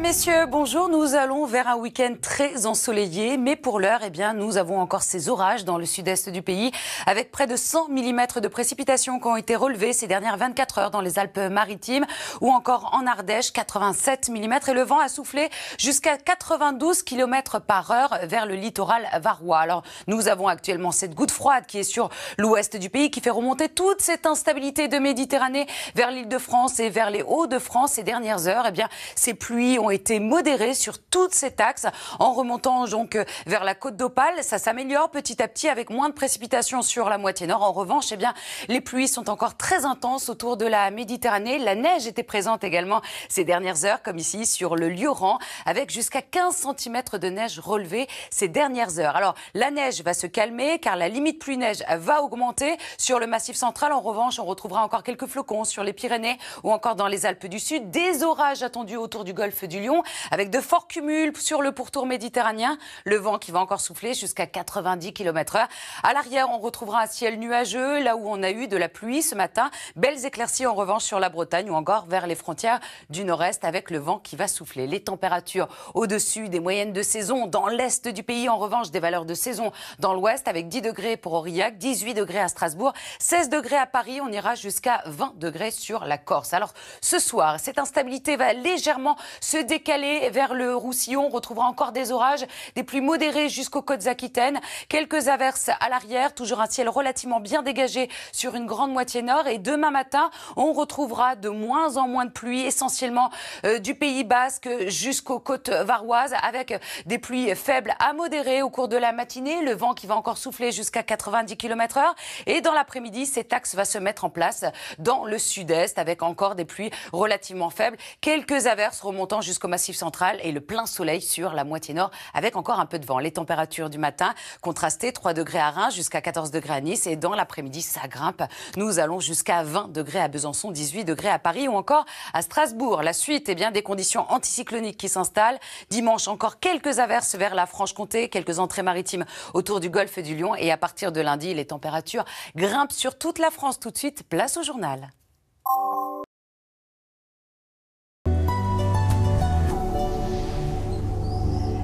Messieurs, bonjour. Nous allons vers un week-end très ensoleillé, mais pour l'heure, nous avons encore ces orages dans le sud-est du pays, avec près de 100 mm de précipitations qui ont été relevées ces dernières 24 heures dans les Alpes-Maritimes ou encore en Ardèche, 87 mm. Et le vent a soufflé jusqu'à 92 km par heure vers le littoral varois. Alors, nous avons actuellement cette goutte froide qui est sur l'ouest du pays, qui fait remonter toute cette instabilité de Méditerranée vers l'Île-de-France et vers les Hauts-de-France ces dernières heures. Ces pluies ont été modérées sur toute cet axe en remontant donc vers la côte d'Opale. Ça s'améliore petit à petit avec moins de précipitations sur la moitié nord. En revanche, les pluies sont encore très intenses autour de la Méditerranée. La neige était présente également ces dernières heures, comme ici sur le Lioran, avec jusqu'à 15 cm de neige relevée ces dernières heures. Alors, la neige va se calmer car la limite pluie-neige va augmenter. Sur le Massif central, en revanche, on retrouvera encore quelques flocons sur les Pyrénées ou encore dans les Alpes du Sud. Des orages attendus autour du golfe du Lion, avec de forts cumuls sur le pourtour méditerranéen. Le vent qui va encore souffler jusqu'à 90 km/h. À l'arrière, on retrouvera un ciel nuageux, là où on a eu de la pluie ce matin. Belles éclaircies en revanche sur la Bretagne ou encore vers les frontières du nord-est, avec le vent qui va souffler. Les températures au-dessus des moyennes de saison dans l'est du pays. En revanche, des valeurs de saison dans l'ouest, avec 10 degrés pour Aurillac, 18 degrés à Strasbourg, 16 degrés à Paris. On ira jusqu'à 20 degrés sur la Corse. Alors, ce soir, cette instabilité va légèrement se décaler vers le Roussillon. On retrouvera encore des orages, des pluies modérées jusqu'aux côtes aquitaines. Quelques averses à l'arrière, toujours un ciel relativement bien dégagé sur une grande moitié nord. Et demain matin, on retrouvera de moins en moins de pluie, essentiellement du Pays Basque jusqu'aux côtes varoises, avec des pluies faibles à modérées au cours de la matinée. Le vent qui va encore souffler jusqu'à 90 km/h. Et dans l'après-midi, cet axe va se mettre en place dans le sud-est, avec encore des pluies relativement faibles. Quelques averses remontant jusqu'au Massif central et le plein soleil sur la moitié nord, avec encore un peu de vent. Les températures du matin contrastées, 3 degrés à Reims jusqu'à 14 degrés à Nice. Et dans l'après-midi, ça grimpe. Nous allons jusqu'à 20 degrés à Besançon, 18 degrés à Paris ou encore à Strasbourg. La suite, des conditions anticycloniques qui s'installent. Dimanche, encore quelques averses vers la Franche-Comté, quelques entrées maritimes autour du golfe du Lion. Et à partir de lundi, les températures grimpent sur toute la France. Tout de suite, place au journal.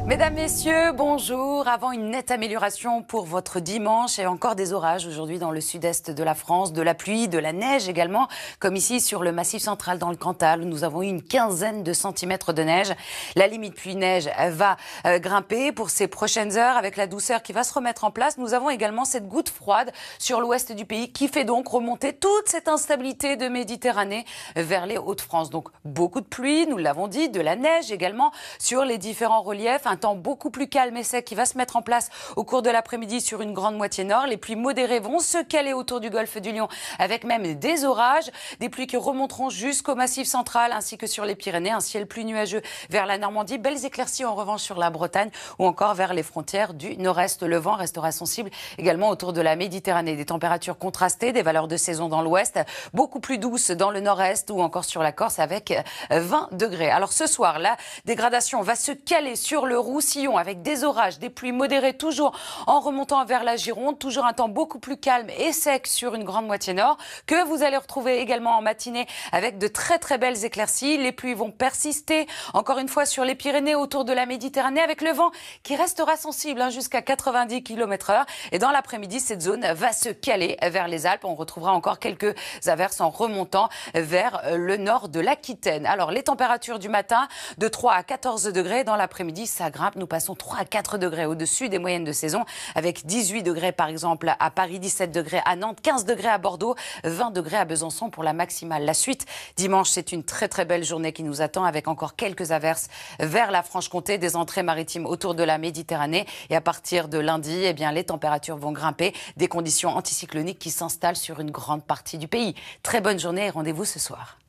Mesdames, Messieurs, bonjour. Avant une nette amélioration pour votre dimanche et encore des orages aujourd'hui dans le sud-est de la France, de la pluie, de la neige également, comme ici sur le Massif central dans le Cantal où nous avons eu une quinzaine de centimètres de neige. La limite pluie-neige va grimper pour ces prochaines heures avec la douceur qui va se remettre en place. Nous avons également cette goutte froide sur l'ouest du pays qui fait donc remonter toute cette instabilité de Méditerranée vers les Hauts-de-France. Donc beaucoup de pluie, nous l'avons dit, de la neige également sur les différents reliefs. Un temps beaucoup plus calme et sec qui va se mettre en place au cours de l'après-midi sur une grande moitié nord. Les pluies modérées vont se caler autour du golfe du Lion avec même des orages, des pluies qui remonteront jusqu'au Massif central ainsi que sur les Pyrénées. Un ciel plus nuageux vers la Normandie, belles éclaircies en revanche sur la Bretagne ou encore vers les frontières du nord-est. Le vent restera sensible également autour de la Méditerranée. Des températures contrastées, des valeurs de saison dans l'ouest, beaucoup plus douces dans le nord-est ou encore sur la Corse avec 20 degrés. Alors ce soir, la dégradation va se caler sur le Roussillon avec des orages, des pluies modérées toujours en remontant vers la Gironde, toujours un temps beaucoup plus calme et sec sur une grande moitié nord que vous allez retrouver également en matinée avec de très très belles éclaircies. Les pluies vont persister encore une fois sur les Pyrénées autour de la Méditerranée avec le vent qui restera sensible jusqu'à 90 km/h. Et dans l'après-midi, cette zone va se caler vers les Alpes. On retrouvera encore quelques averses en remontant vers le nord de l'Aquitaine. Alors les températures du matin de 3 à 14 degrés, dans l'après-midi ça grimpe. Nous passons 3 à 4 degrés au-dessus des moyennes de saison avec 18 degrés par exemple à Paris, 17 degrés à Nantes, 15 degrés à Bordeaux, 20 degrés à Besançon pour la maximale. La suite, dimanche, c'est une très très belle journée qui nous attend avec encore quelques averses vers la Franche-Comté, des entrées maritimes autour de la Méditerranée. Et à partir de lundi, les températures vont grimper, des conditions anticycloniques qui s'installent sur une grande partie du pays. Très bonne journée et rendez-vous ce soir.